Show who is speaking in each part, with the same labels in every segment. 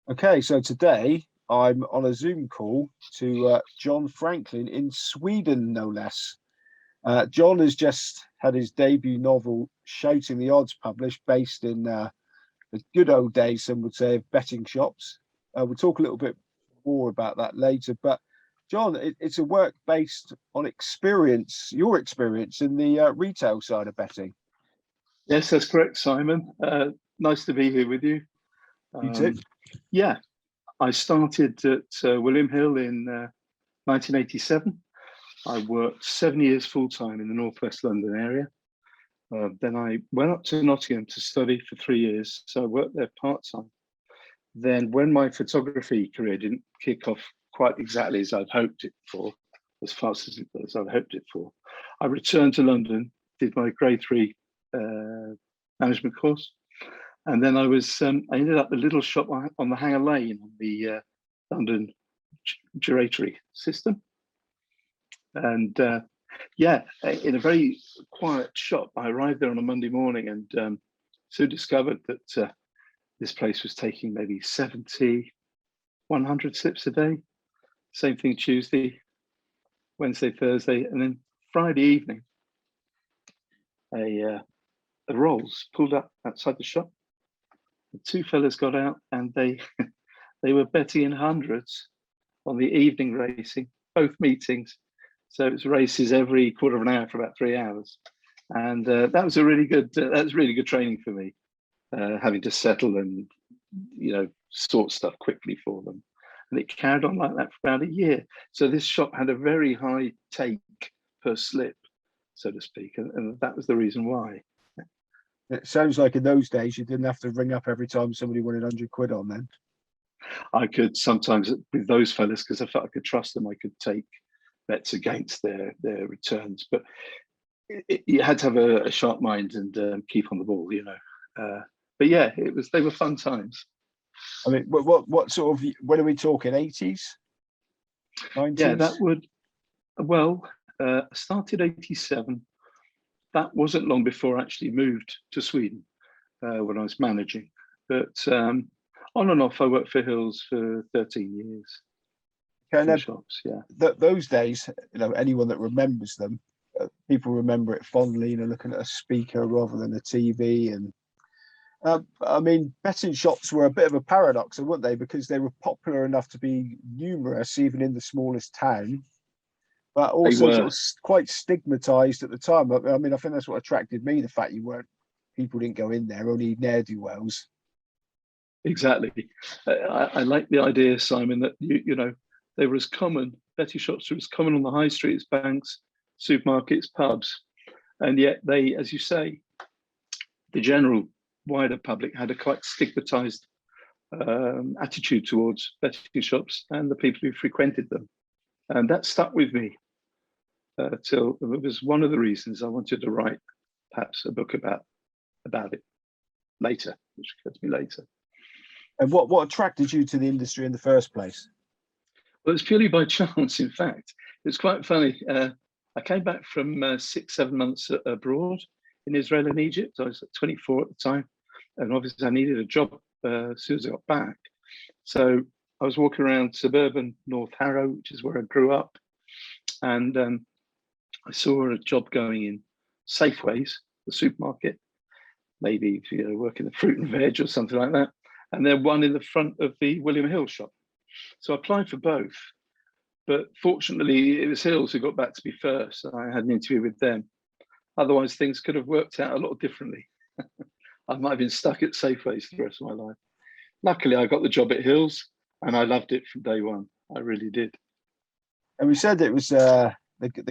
Speaker 1: Okay, so today I'm on a Zoom call to Jon Franklin in Sweden, no less. John has just had his debut novel, Shouting the Odds, published, based in the good old days, some would say, of betting shops. We'll talk a little bit more about that later. But John, it's a work based on experience, your experience in the retail side of betting.
Speaker 2: Yes, that's correct, Simon. Nice to be here with you.
Speaker 1: You too.
Speaker 2: Yeah, I started at William Hill in 1987. I worked 7 years full-time in the Northwest London area. Then I went up to Nottingham to study for 3 years, so I worked there part-time. Then when my photography career didn't kick off quite exactly as I'd hoped it for, as fast as I'd hoped it for, I returned to London, did my grade 3 management course, and then I ended up a little shop on the Hanger Lane on the London gyratory system. And in a very quiet shop, I arrived there on a Monday morning and soon discovered that this place was taking maybe 70, 100 slips a day. Same thing Tuesday, Wednesday, Thursday, and then Friday evening, the rolls pulled up outside the shop. The two fellas got out and they were betting in hundreds on the evening racing, both meetings. So it was races every quarter of an hour for about 3 hours, and that was really good training for me, having to settle and sort stuff quickly for them. And it carried on like that for about a year. So this shop had a very high take per slip, so to speak, and that was the reason why.
Speaker 1: It sounds like in those days you didn't have to ring up every time somebody wanted 100 quid on then.
Speaker 2: I could sometimes, with those fellas, because I felt I could trust them, I could take bets against their returns. But you had to have a sharp mind and keep on the ball, But yeah, they were fun times.
Speaker 1: I mean, what sort of, when are we talking, 80s? 90s?
Speaker 2: Yeah, that would, started 87. That wasn't long before I actually moved to Sweden when I was managing. But on and off, I worked for Hills for 13 years.
Speaker 1: Okay,
Speaker 2: shops, yeah.
Speaker 1: Those days, anyone that remembers them, people remember it fondly, looking at a speaker rather than a TV. And I mean, betting shops were a bit of a paradox, weren't they? Because they were popular enough to be numerous, even in the smallest town, but also sort of quite stigmatized at the time. I mean, I think that's what attracted me, the fact people didn't go in there, only ne'er-do-wells.
Speaker 2: Exactly. I like the idea, Simon, that they were as common, betting shops were as common on the high street as banks, supermarkets, pubs. And yet they, as you say, the general wider public had a quite stigmatized attitude towards betting shops and the people who frequented them. And that stuck with me till it was one of the reasons I wanted to write perhaps a book about it later, which occurred to me later.
Speaker 1: And what attracted you to the industry in the first place?
Speaker 2: Well, it's purely by chance, in fact. It's quite funny. I came back from 6-7 months abroad in Israel and Egypt. I was 24 at the time, and obviously I needed a job as soon as I got back. So I was walking around suburban North Harrow, which is where I grew up, and I saw a job going in Safeways, the supermarket, maybe if you work in the fruit and veg or something like that, and then one in the front of the William Hill shop. So I applied for both, but fortunately it was Hills who got back to me first. I had an interview with them. Otherwise things could have worked out a lot differently. I might have been stuck at Safeways for the rest of my life. Luckily I got the job at Hills and I loved it from day one. I really did.
Speaker 1: And we said it was the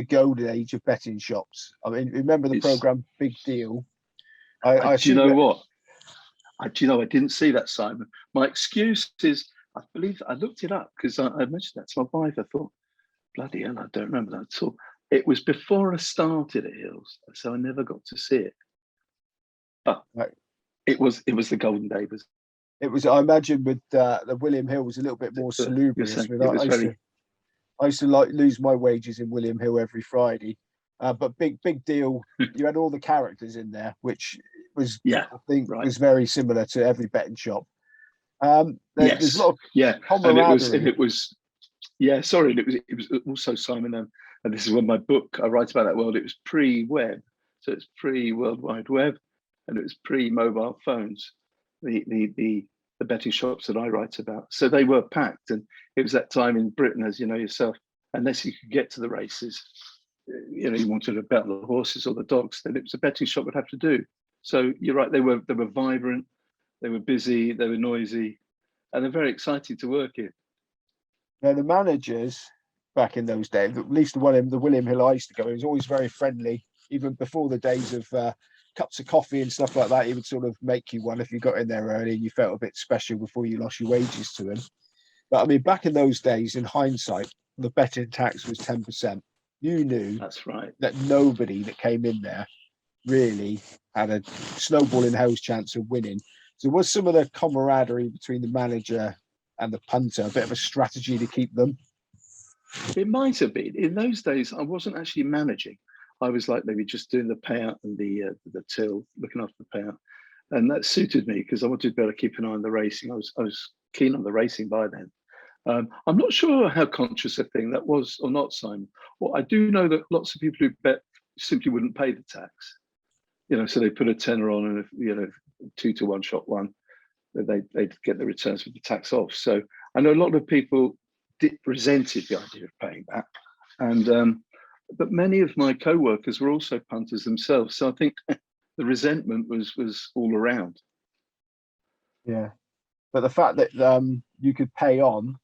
Speaker 1: golden age of betting shops. I mean, remember the program Big Deal?
Speaker 2: Do you know what? I didn't see that, Simon. My excuse is, I believe I looked it up because I mentioned that to my wife. I thought, bloody hell, I don't remember that at all. It was before I started at Hills, so I never got to see it. But it was the golden day.
Speaker 1: It was. I imagine with the William Hill was a little bit more salubrious. I used to lose my wages in William Hill every Friday. But Big Deal, you had all the characters in there, which was, I think, was very similar to every betting shop. There's a
Speaker 2: Yes,
Speaker 1: lot of
Speaker 2: yeah,
Speaker 1: camaraderie.
Speaker 2: yeah. Sorry, and it was also Simon, and this is when my book I write about that world. It was pre-web, so it's pre-World Wide Web, and it was pre-mobile phones. The betting shops that I write about, so they were packed, and it was that time in Britain, as you know yourself. Unless you could get to the races, you wanted to bet on the horses or the dogs, then it was a betting shop would have to do. So you're right, they were vibrant, they were busy, they were noisy, and they're very exciting to work in.
Speaker 1: Now, the managers back in those days, at least the William Hill I used to go, he was always very friendly, even before the days of cups of coffee and stuff like that. He would sort of make you one if you got in there early and you felt a bit special before you lost your wages to him. But I mean, back in those days, in hindsight, the betting tax was 10%. You knew
Speaker 2: That's right.
Speaker 1: that nobody that came in there really had a snowball in hell's chance of winning. So was some of the camaraderie between the manager and the punter a bit of a strategy to keep them?
Speaker 2: It might have been. In those days, I wasn't actually managing. I was like maybe just doing the payout and the till, looking after the payout, and that suited me because I wanted to be able to keep an eye on the racing. I was keen on the racing by then. I'm not sure how conscious a thing that was or not, Simon. Well, I do know that lots of people who bet simply wouldn't pay the tax. So they put a tenner on, and if 2-to-1 shot one, they'd get the returns with the tax off. So I know a lot of people resented the idea of paying that, and but many of my co-workers were also punters themselves. So I think the resentment was all around.
Speaker 1: Yeah, but the fact that you could pay on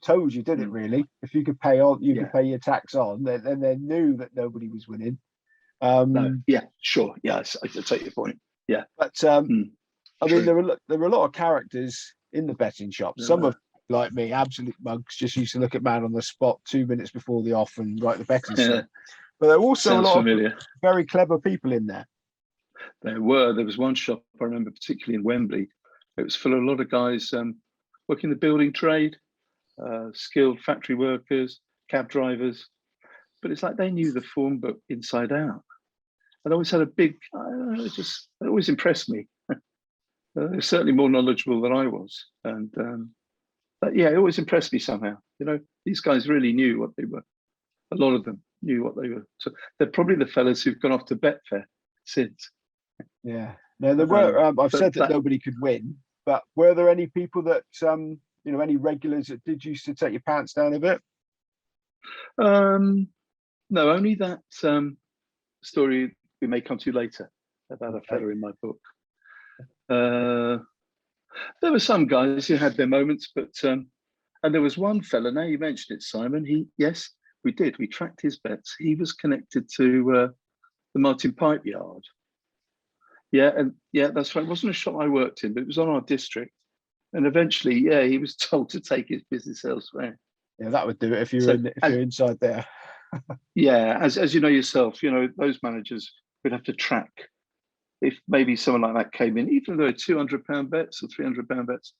Speaker 1: told you, did it really? If you could pay on, you could pay your tax on. Then they knew that nobody was winning.
Speaker 2: No, yeah, sure, yeah, I take your point. Yeah,
Speaker 1: but I mean, there were a lot of characters in the betting shop. Some of like me, absolute mugs, just used to look at man on the spot 2 minutes before the off and write the betting slip. But there were also a lot of very clever people in there.
Speaker 2: There was one shop I remember particularly in Wembley. It was full of a lot of guys working the building trade, skilled factory workers, cab drivers. But it's like they knew the form book inside out. And always had a big, it always impressed me. They're certainly more knowledgeable than I was. And but yeah, it always impressed me somehow. These guys really knew what they were. A lot of them knew what they were. So they're probably the fellas who've gone off to Betfair since.
Speaker 1: Yeah. No, there were. I've said that nobody could win, but were there any people that any regulars that did used to take your pants down a bit?
Speaker 2: No, only that story we may come to later about a fella in my book. There were some guys who had their moments, but and there was one fella. Now you mentioned it, Simon. Yes, we did. We tracked his bets. He was connected to the Martin Pipe Yard. Yeah, and yeah, that's right. It wasn't a shop I worked in, but it was on our district. And eventually, yeah, he was told to take his business elsewhere.
Speaker 1: Yeah, that would do it if you're inside there.
Speaker 2: Yeah, as you know yourself, those managers would have to track if maybe someone like that came in, even though they're £200 bets or £300 bets,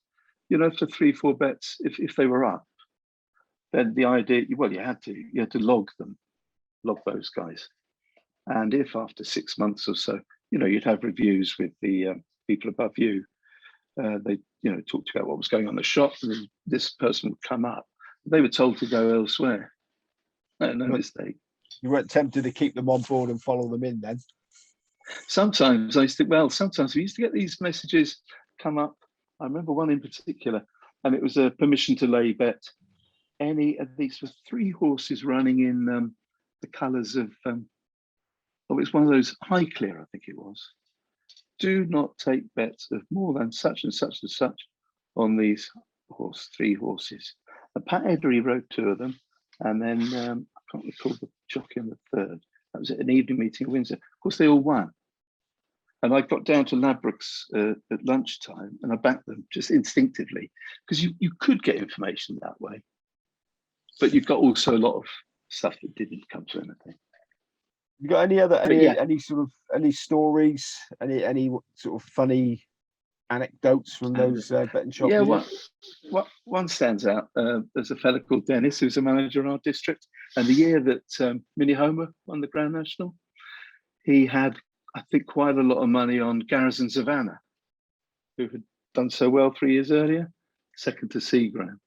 Speaker 2: for 3-4 bets, if they were up, then the idea, well, you had to log those guys. And if after 6 months or so, you'd have reviews with the people above you, they, talked about what was going on in the shop, and then this person would come up. They were told to go elsewhere. No mistake.
Speaker 1: You weren't tempted to keep them on board and follow them in then?
Speaker 2: Sometimes I used to, sometimes we used to get these messages come up. I remember one in particular, and it was a permission to lay bet. Any of these were 3 horses running in the colours of, it was one of those Highclere, I think it was. Do not take bets of more than such and such and such on these 3 horses. And Pat Edery rode 2 of them, and then I can't recall the jockey on the 3rd. That was at an evening meeting in Windsor. Of course, they all won. And I got down to Ladbrokes at lunchtime, and I backed them just instinctively, because you could get information that way. But you've got also a lot of stuff that didn't come to anything.
Speaker 1: You got any stories, any sort of funny anecdotes from those betting shop?
Speaker 2: Yeah, one stands out. There's a fella called Dennis who's a manager in our district, and the year that Minnie Homer won the Grand National, he had, I think, quite a lot of money on Garrison Savannah, who had done so well 3 years earlier, second to Seagram.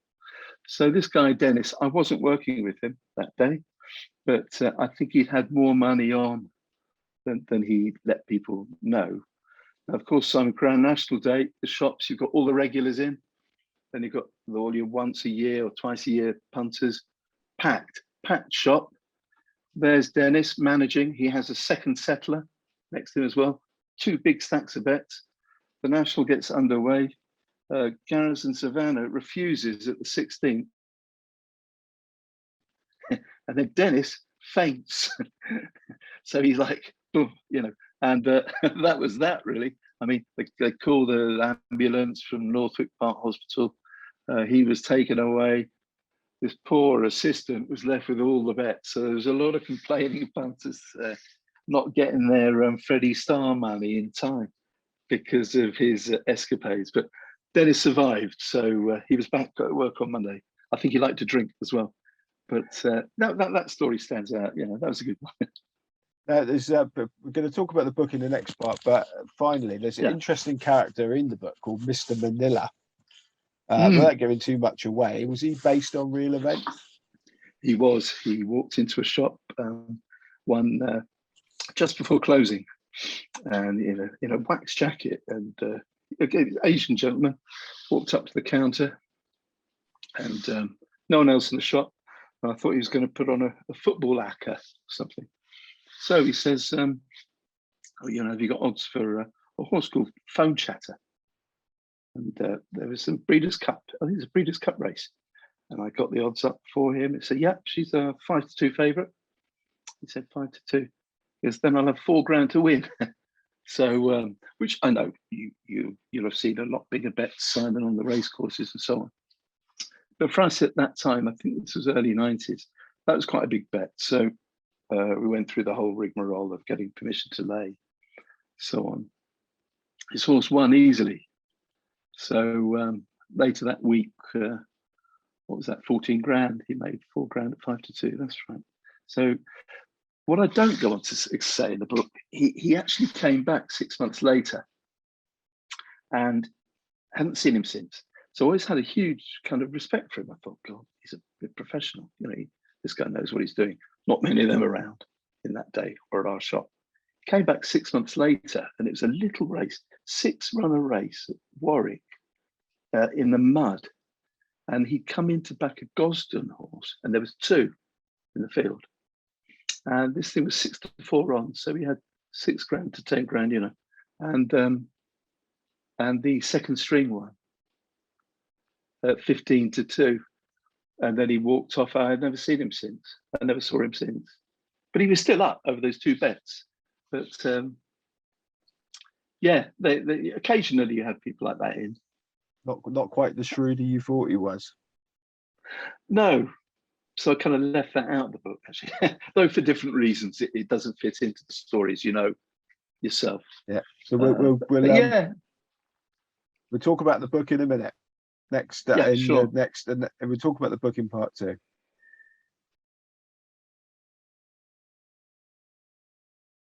Speaker 2: So this guy, Dennis, I wasn't working with him that day, but I think he'd had more money on than he let people know. Now, of course, Simon Crown National Day, the shops, you've got all the regulars in, then you've got all your once a year or twice a year punters, packed shop. There's Dennis managing. He has a second settler next to him as well. 2 big stacks of bets. The National gets underway. Garrison Savannah refuses at the 16th. And then Dennis faints. So he's like, oh, you know, and that was that really. I mean, they called the ambulance from Northwick Park Hospital. He was taken away. This poor assistant was left with all the bets. So there was a lot of complaining punters not getting their Freddie Starr money in time because of his escapades. But Dennis survived, so he was back at work on Monday. I think he liked to drink as well. But that story stands out. You know, that was a good one.
Speaker 1: We're going to talk about the book in the next part, but finally, there's an interesting character in the book called Mr. Manila. Without giving too much away, was he based on real events? He was. He walked into a shop one just before closing, and in a wax jacket, and Asian gentleman walked up to the counter, and no one else in the shop. And I thought he was going to put on a football acca or something. So he says, have you got odds for a horse called Phone Chatter? And there was some Breeders' Cup. I think it's a Breeders' Cup race. And I got the odds up for him. He said, yeah, she's a 5-2 favourite. He said 5-2. Because then I'll have £4,000 to win. So, which I know you'll have seen a lot bigger bets, Simon, on the race courses and so on. But for us at that time, I think this was early 90s, that was quite a big bet. So we went through the whole rigmarole of getting permission to lay, so on. His horse won easily. So later that week, what was that, £14,000? He made £4,000 at 5-2, that's right. So what I don't go on to say in the book, he actually came back 6 months later and hadn't seen him since. So I always had a huge kind of respect for him. I thought, God, he's a big professional. You know, this guy knows what he's doing. Not many of them around in that day or at our shop. Came back 6 months later, and it was a little race, 6-runner race at Warwick in the mud. And he'd come in to back a Gosden horse, and there was 2 in the field. And this thing was 6-4 on, so we had £6,000 to £10,000, you know. And the second string one at 15-2. And then he walked off. I had never seen him since. I never saw him since. But he was still up over those 2 bets. But yeah, they occasionally you have people like that in. Not quite the shrewder you thought he was. No. So I kind of left that out of the book, actually. Though for different reasons, it doesn't fit into the stories, you know, yourself. Yeah. So we'll talk about the book in a minute. Next, sure. Next, and we'll talk about the book in part 2.